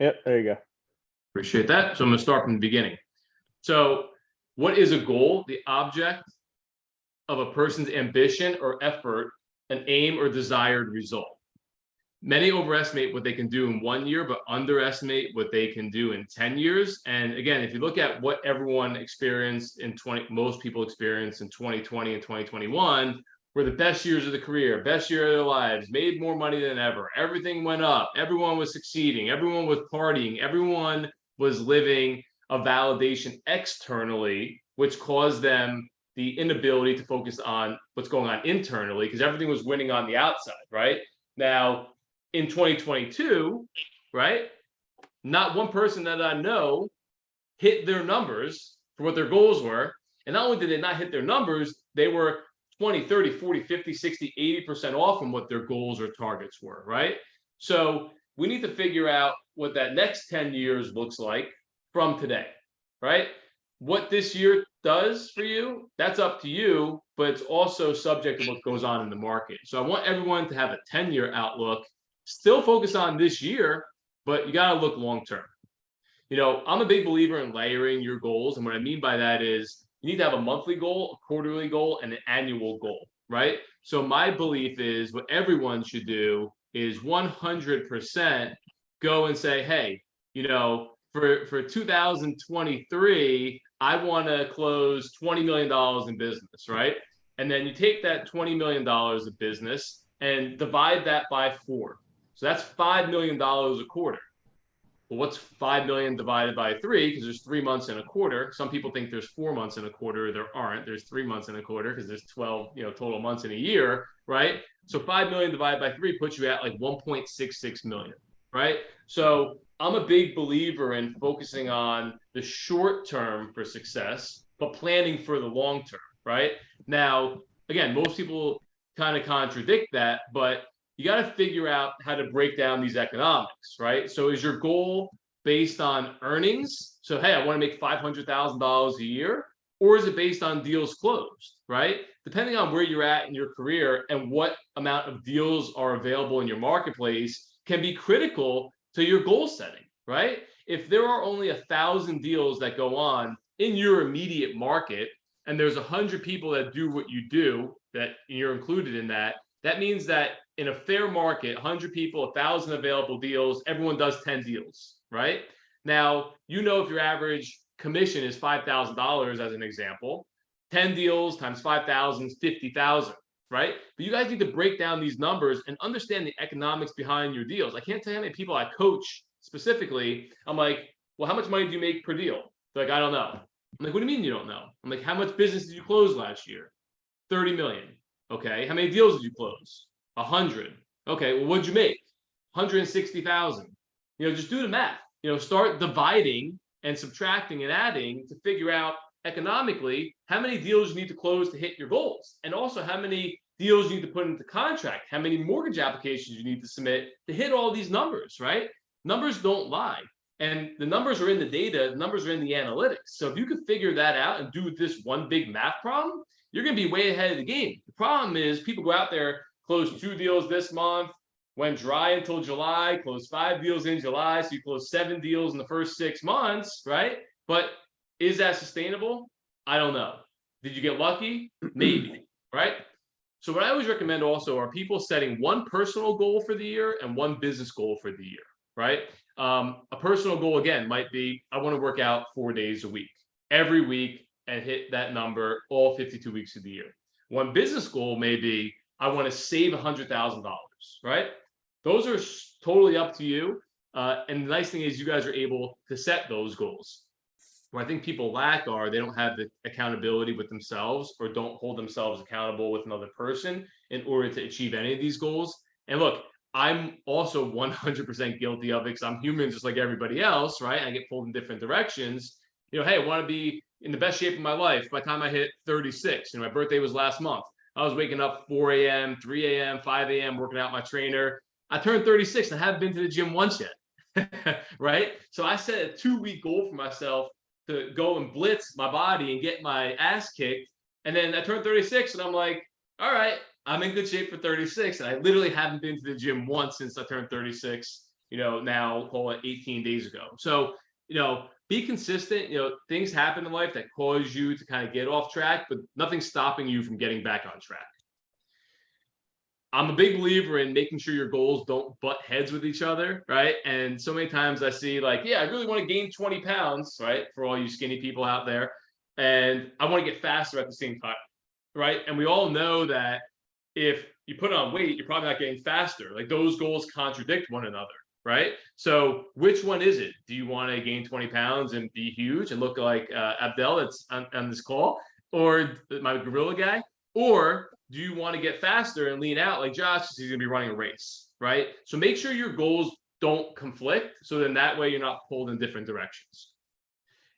Yep, there you go. Appreciate that. So I'm going to start from the beginning. So what is a goal? The object of a person's ambition or effort, an aim or desired result. Many overestimate what they can do in 1 year, but underestimate what they can do in 10 years. And again, if you look at what everyone experienced in most people experienced in 2020 and 2021, were the best years of the career, best year of their lives, made more money than ever. Everything went up. Everyone was succeeding. Everyone was partying. Everyone was living a validation externally, which caused them the inability to focus on what's going on internally because everything was winning on the outside, right? Now, in 2022, right, not one person that I know hit their numbers for what their goals were. And not only did they not hit their numbers, they were 20, 30, 40, 50, 60, 80% off from what their goals or targets were, right? So we need to figure out what that next 10 years looks like from today, right? What this year does for you, that's up to you, but it's also subject to what goes on in the market. So I want everyone to have a 10-year outlook, still focus on this year, but you got to look long term. You know, I'm a big believer in layering your goals. And what I mean by that is you need to have a monthly goal, a quarterly goal, and an annual goal, right? So my belief is what everyone should do is 100% go and say, hey, you know, for 2023, I want to close $20 million in business, right? And then you take that $20 million of business and divide that by 4. So that's $5 million a quarter. Well, what's 5 million divided by 3? Because there's 3 months in a quarter. Some people think there's 4 months in a quarter. There aren't. There's 3 months in a quarter because there's 12, total months in a year, right? So 5 million divided by 3 puts you at like 1.66 million, right? So I'm a big believer in focusing on the short term for success, but planning for the long term, right? Now, again, most people kind of contradict that, but you got to figure out how to break down these economics, right? So is your goal based on earnings? So, hey, I want to make $500,000 a year, or is it based on deals closed, right? Depending on where you're at in your career and what amount of deals are available in your marketplace can be critical to your goal setting, right? If there are only 1,000 deals that go on in your immediate market, and there's 100 people that do what you do, that you're included in that, that means that in a fair market, 100 people, 1,000 available deals, everyone does 10 deals, right? Now, if your average commission is $5,000 as an example, 10 deals times 5,000 is 50,000, right? But you guys need to break down these numbers and understand the economics behind your deals. I can't tell you how many people I coach specifically. I'm like, well, how much money do you make per deal? They're like, I don't know. I'm like, what do you mean you don't know? I'm like, how much business did you close last year? 30 million. Okay. How many deals did you close? 100. Okay. Well, what'd you make? 160,000. Just do the math. Start dividing and subtracting and adding to figure out economically how many deals you need to close to hit your goals, and also how many deals you need to put into contract, how many mortgage applications you need to submit to hit all these numbers, right? Numbers don't lie. And the numbers are in the data, the numbers are in the analytics. So if you could figure that out and do this one big math problem, you're going to be way ahead of the game. The problem is people go out there, close 2 deals this month, went dry until July, closed 5 deals in July. So you close 7 deals in the first 6 months, right? But is that sustainable? I don't know. Did you get lucky? Maybe, right? So what I always recommend also are people setting one personal goal for the year and one business goal for the year, right? A personal goal, again, might be, I want to work out 4 days a week, every week, and hit that number all 52 weeks of the year. One business goal may be, I want to save $100,000, right? Those are totally up to you. And the nice thing is you guys are able to set those goals. Where I think people lack are they don't have the accountability with themselves, or don't hold themselves accountable with another person in order to achieve any of these goals. And look, I'm also 100% guilty of it because I'm human just like everybody else, right? I get pulled in different directions. Hey, I want to be in the best shape of my life by the time I hit 36. My birthday was last month. I was waking up 4 a.m., 3 a.m., 5 a.m., working out my trainer. I turned 36 and I haven't been to the gym once yet, right? So I set a 2-week goal for myself to go and blitz my body and get my ass kicked. And then I turned 36 and I'm like, all right, I'm in good shape for 36. And I literally haven't been to the gym once since I turned 36. now call it 18 days ago. So, be consistent. Things happen in life that cause you to kind of get off track, but nothing's stopping you from getting back on track. I'm a big believer in making sure your goals don't butt heads with each other, right? And so many times I see like, yeah, I really want to gain 20 pounds, right? For all you skinny people out there. And I want to get faster at the same time, right? And we all know that if you put on weight, you're probably not getting faster. Like those goals contradict one another, right? So which one is it? Do you want to gain 20 pounds and be huge and look like Abdel that's on this call, or my gorilla guy? Or do you want to get faster and lean out like Josh because he's going to be running a race, right? So make sure your goals don't conflict. So then that way you're not pulled in different directions.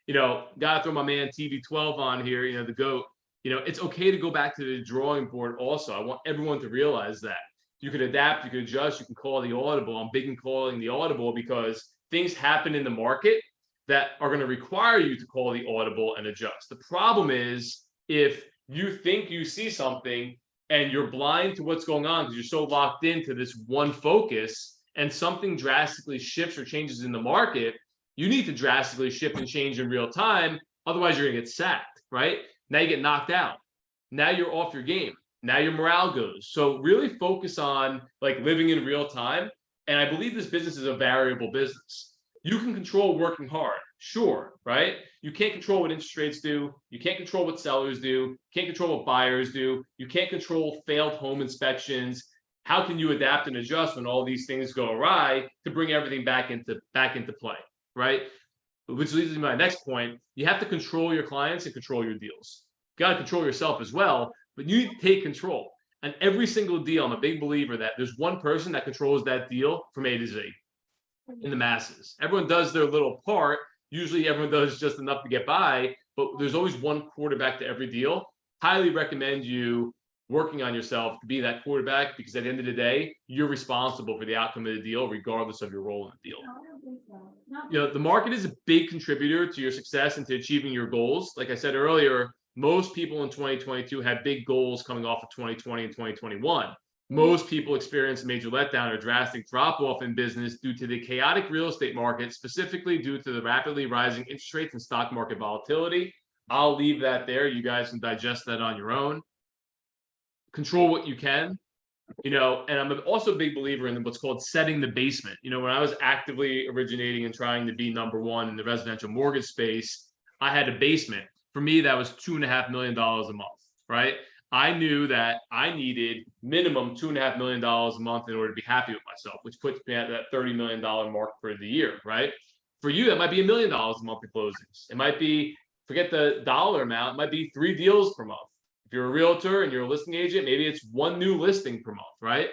Got to throw my man TV12 on here, the GOAT. It's okay to go back to the drawing board also. I want everyone to realize that. You can adapt, you can adjust, you can call the audible. I'm big in calling the audible because things happen in the market that are going to require you to call the audible and adjust. The problem is if you think you see something and you're blind to what's going on because you're so locked into this one focus and something drastically shifts or changes in the market, you need to drastically shift and change in real time. Otherwise, you're going to get sacked, right? Now you get knocked out. Now you're off your game. Now your morale goes. So really focus on like living in real time. And I believe this business is a variable business. You can control working hard, sure, right? You can't control what interest rates do. You can't control what sellers do. You can't control what buyers do. You can't control failed home inspections. How can you adapt and adjust when all these things go awry to bring everything back into play, right? Which leads me to my next point. You have to control your clients and control your deals. You got to control yourself as well, but you need to take control. And every single deal, I'm a big believer that there's one person that controls that deal from A to Z in the masses. Everyone does their little part. Usually everyone does just enough to get by, but there's always one quarterback to every deal. Highly recommend you working on yourself to be that quarterback because at the end of the day, you're responsible for the outcome of the deal, regardless of your role in the deal. The market is a big contributor to your success and to achieving your goals. Like I said earlier, most people in 2022 had big goals coming off of 2020 and 2021. Most people experience a major letdown or drastic drop off in business due to the chaotic real estate market, specifically due to the rapidly rising interest rates and stock market volatility. I'll leave that there. You guys can digest that on your own. Control what you can, and I'm also a big believer in what's called setting the basement. When I was actively originating and trying to be number one in the residential mortgage space, I had a basement. For me, that was $2.5 million a month, right? I knew that I needed minimum $2.5 million a month in order to be happy with myself, which puts me at that $30 million mark for the year, right? For you, that might be $1 million a month in closings. It might be, forget the dollar amount, it might be 3 deals per month. If you're a realtor and you're a listing agent, maybe it's 1 new listing per month, right?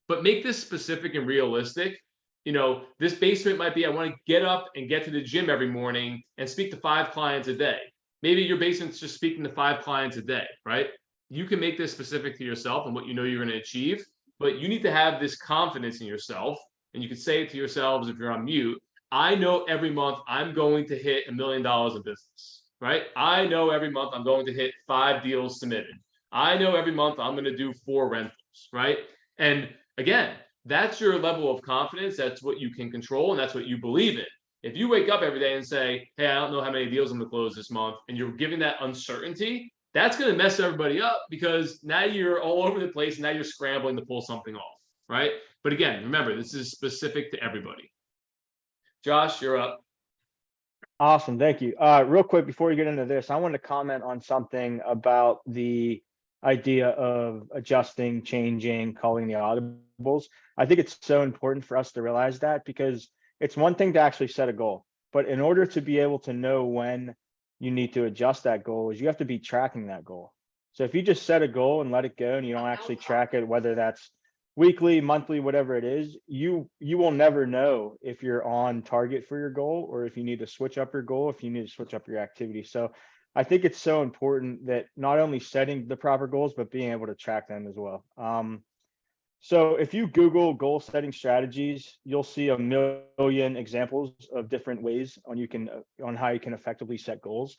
But make this specific and realistic. This basement might be, I want to get up and get to the gym every morning and speak to 5 clients a day. Maybe your basement's just speaking to 5 clients a day, right? You can make this specific to yourself and what you know you're going to achieve, but you need to have this confidence in yourself. And you can say it to yourselves if you're on mute. I know every month I'm going to hit $1 million in business, right? I know every month I'm going to hit 5 deals submitted. I know every month I'm going to do 4 rentals, right? And again, that's your level of confidence. That's what you can control and that's what you believe in. If you wake up every day and say, hey, I don't know how many deals I'm going to close this month, and you're giving that uncertainty, that's going to mess everybody up because now you're all over the place. And now you're scrambling to pull something off, right? But again, remember, this is specific to everybody. Josh, you're up. Awesome. Thank you. Real quick, before we get into this, I wanted to comment on something about the idea of adjusting, changing, calling the audibles. I think it's so important for us to realize that because it's one thing to actually set a goal, but in order to be able to know when you need to adjust that goal is you have to be tracking that goal. So if you just set a goal and let it go and you don't actually track it, whether that's weekly, monthly, whatever it is, you will never know if you're on target for your goal or if you need to switch up your goal, if you need to switch up your activity. So I think it's so important that not only setting the proper goals, but being able to track them as well. So if you Google goal setting strategies, you'll see a million examples of different ways on how you can effectively set goals.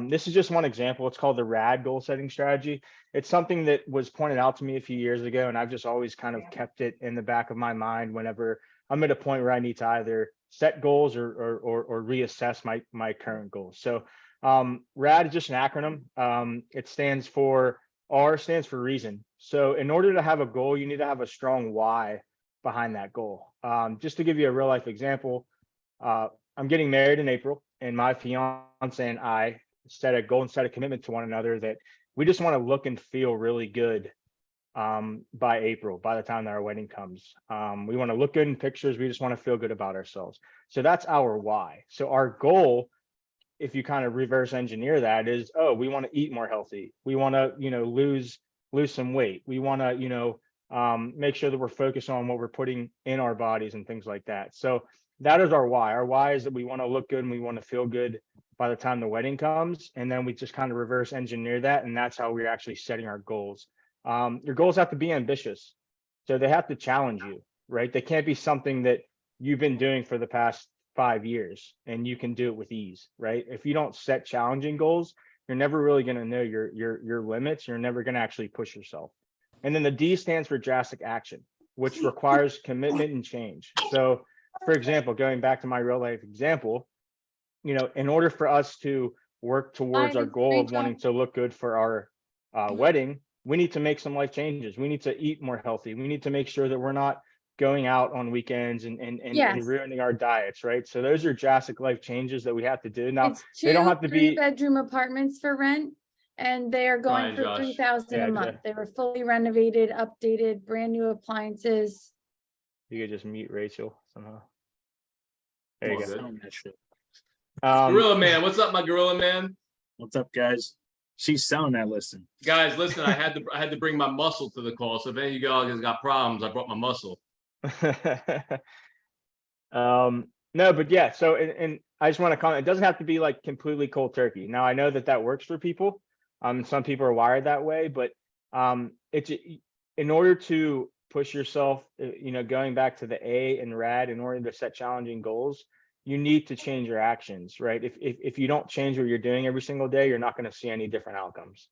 This is just one example. It's called the RAD goal setting strategy. It's something that was pointed out to me a few years ago, and I've just always kind of kept it in the back of my mind whenever I'm at a point where I need to either set goals or reassess my current goals. So RAD is just an acronym. It stands for R stands for reason. So in order to have a goal, you need to have a strong why behind that goal. Just to give you a real life example, I'm getting married in April, and my fiance and I set a goal and set a commitment to one another that we just want to look and feel really good by April, by the time that our wedding comes. We want to look good in pictures. We just want to feel good about ourselves. So that's our why. So our goal, if you kind of reverse engineer that, is, oh, we want to eat more healthy. We want to, lose some weight. We want to, make sure that we're focused on what we're putting in our bodies and things like that. So that is our why. Our why is that we want to look good and we want to feel good by the time the wedding comes. And then we just kind of reverse engineer that. And that's how we're actually setting our goals. Your goals have to be ambitious. So they have to challenge you, right? They can't be something that you've been doing for the past 5 years and you can do it with ease, right? If you don't set challenging goals, you're never really going to know your limits. You're never going to actually push yourself. And then the D stands for drastic action, which requires commitment and change. So, for example, going back to my real life example, in order for us to work towards our goal of wanting to look good for our wedding, we need to make some life changes. We need to eat more healthy. We need to make sure that we're not going out on weekends and ruining our diets, right? So those are drastic life changes that we have to do. Now, It's they don't two have to be three-bedroom apartments for rent, and they are going Brian, for Josh. 3,000 Yeah, a month. They were fully renovated, updated, brand new appliances. You could just meet Rachel somehow. There you All go. good. Sound that shit. Gorilla Man, what's up, my Gorilla Man? What's up, guys? She's selling that listing. Guys, listen, I had to bring my muscle to the call. So if any of you guys got problems, I brought my muscle. No, but yeah, so and I just want to comment, it doesn't have to be like completely cold turkey. Now I know that works for people. Some people are wired that way, but it's in order to push yourself, going back to the A and RAD, in order to set challenging goals, you need to change your actions, right? If you don't change what you're doing every single day, you're not going to see any different outcomes.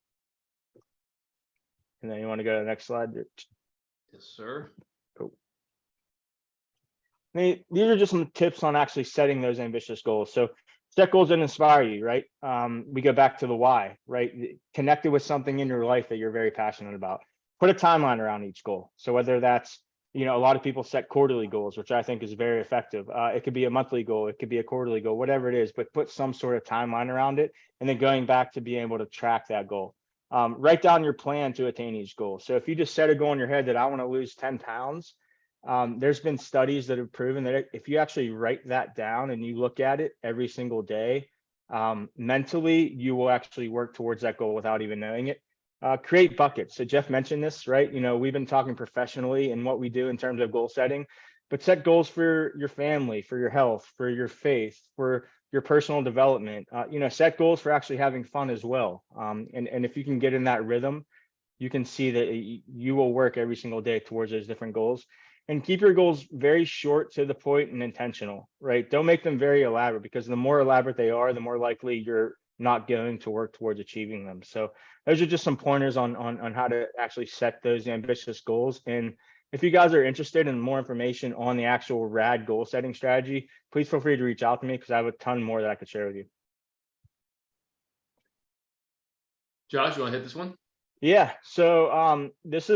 And then you want to go to the next slide. Yes, sir. Cool. These are just some tips on actually setting those ambitious goals. So set goals that inspire you, right? We go back to the why, right? Connect it with something in your life that you're very passionate about. Put a timeline around each goal. So whether that's, a lot of people set quarterly goals, which I think is very effective. It could be a monthly goal, it could be a quarterly goal, whatever it is, but put some sort of timeline around it. And then going back to being able to track that goal. Write down your plan to attain each goal. So if you just set a goal in your head that I want to lose 10 pounds, there's been studies that have proven that if you actually write that down and you look at it every single day, mentally, you will actually work towards that goal without even knowing it. Create buckets. So Jeff mentioned this, right? We've been talking professionally and what we do in terms of goal setting, but set goals for your family, for your health, for your faith, for your personal development. Set goals for actually having fun as well. And if you can get in that rhythm, you can see that you will work every single day towards those different goals. And keep your goals very short, to the point, and intentional, right? Don't make them very elaborate, because the more elaborate they are, the more likely you're not going to work towards achieving them. So those are just some pointers on how to actually set those ambitious goals. And if you guys are interested in more information on the actual RAD goal setting strategy, please feel free to reach out to me, because I have a ton more that I could share with you. Josh, you want to hit this one? Yeah. So this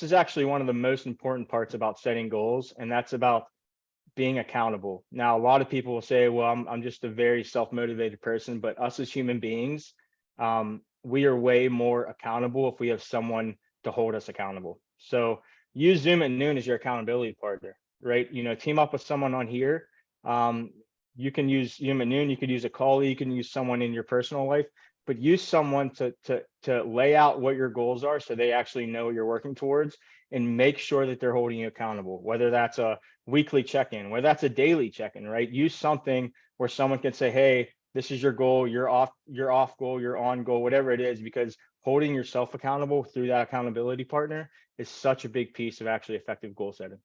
is actually one of the most important parts about setting goals, and that's about being accountable. Now, a lot of people will say, well, I'm just a very self-motivated person, but us as human beings, we are way more accountable if we have someone to hold us accountable. So use Zoom at NooN as your accountability partner, right? Team up with someone on here. You can use Zoom at NooN, you could use a colleague, you can use someone in your personal life, but use someone to lay out what your goals are, so they actually know what you're working towards, and make sure that they're holding you accountable, whether that's a weekly check-in, whether that's a daily check-in, right? Use something where someone can say, hey, this is your goal, you're off goal, you're on goal, whatever it is, because holding yourself accountable through that accountability partner is such a big piece of actually effective goal setting.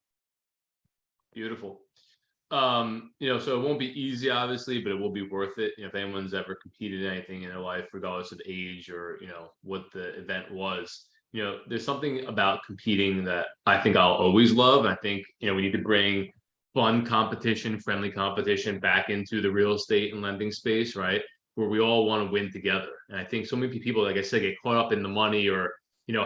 Beautiful. So it won't be easy, obviously, but it will be worth it. If anyone's ever competed in anything in their life, regardless of age or, what the event was, there's something about competing that I think I'll always love. And I think, we need to bring fun competition, friendly competition back into the real estate and lending space, right? Where we all want to win together. And I think so many people, like I said, get caught up in the money or,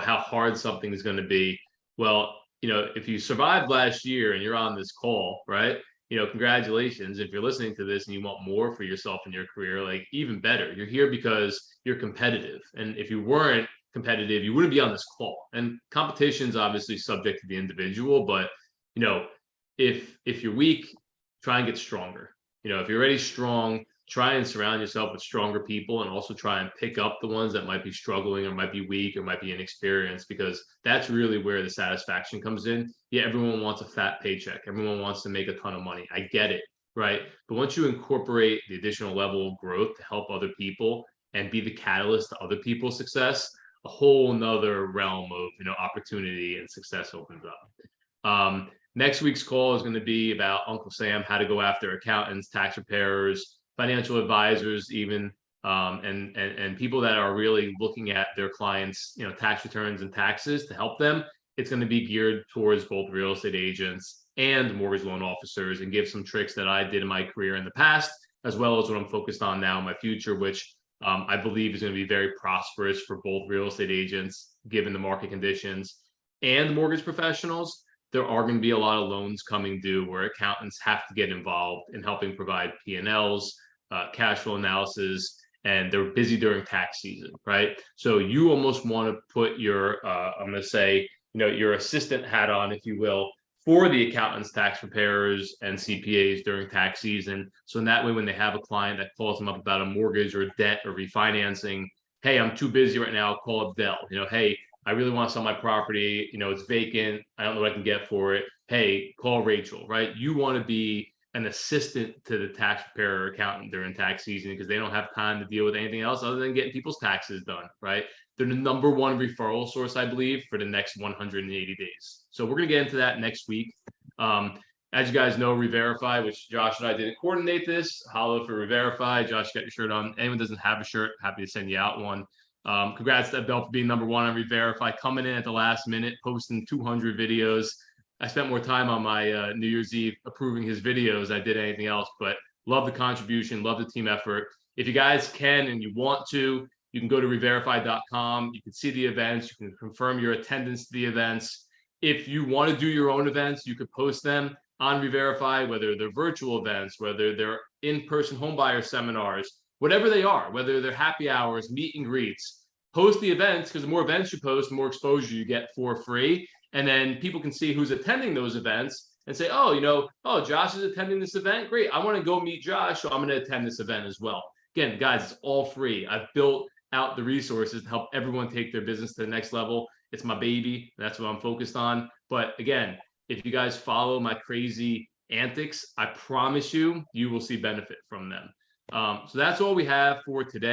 how hard something is going to be. Well, if you survived last year and you're on this call, right? Congratulations. If you're listening to this and you want more for yourself in your career, like even better, you're here because you're competitive. And if you weren't competitive, you wouldn't be on this call. And competition is obviously subject to the individual, but if you're weak, try and get stronger. If you're already strong, try and surround yourself with stronger people, and also try and pick up the ones that might be struggling or might be weak or might be inexperienced, because that's really where the satisfaction comes in. Yeah, everyone wants a fat paycheck. Everyone wants to make a ton of money. I get it, right? But once you incorporate the additional level of growth to help other people and be the catalyst to other people's success, a whole nother realm of opportunity and success opens up. Next week's call is going to be about Uncle Sam, how to go after accountants, tax preparers, financial advisors, even and people that are really looking at their clients, tax returns and taxes to help them. It's going to be geared towards both real estate agents and mortgage loan officers, and give some tricks that I did in my career in the past, as well as what I'm focused on now in my future, which I believe is going to be very prosperous for both real estate agents, given the market conditions, and mortgage professionals. There are going to be a lot of loans coming due where accountants have to get involved in helping provide P&Ls, cash flow analysis, and they're busy during tax season, right? So you almost want to put your, I'm going to say, your assistant hat on, if you will, for the accountants, tax preparers, and CPAs during tax season. So in that way, when they have a client that calls them up about a mortgage or debt or refinancing, hey, I'm too busy right now, call up Dell. Hey, I really want to sell my property, it's vacant, I don't know what I can get for it. Hey, call Rachel, right? You want to be an assistant to the tax preparer or accountant during tax season, because they don't have time to deal with anything else other than getting people's taxes done, right? They're the number one referral source, I believe, for the next 180 days. So we're going to get into that next week. As you guys know, Reverify, which Josh and I didn't coordinate this, holla for Reverify. Josh, got your shirt on. Anyone doesn't have a shirt, happy to send you out one. Congrats to Bell for being number one on Reverify, coming in at the last minute, posting 200 videos. I spent more time on my New Year's Eve approving his videos than I did anything else, but love the contribution, love the team effort. If you guys can and you want to, you can go to reverify.com. You can see the events. You can confirm your attendance to the events. If you want to do your own events, you could post them on Reverify, whether they're virtual events, whether they're in-person homebuyer seminars, whatever they are, whether they're happy hours, meet and greets. Post the events, because the more events you post, the more exposure you get for free. And then people can see who's attending those events and say, oh, Josh is attending this event. Great. I want to go meet Josh, so I'm going to attend this event as well. Again, guys, it's all free. I've built out the resources to help everyone take their business to the next level. It's my baby. That's what I'm focused on. But again, if you guys follow my crazy antics, I promise you, you will see benefit from them. So that's all we have for today.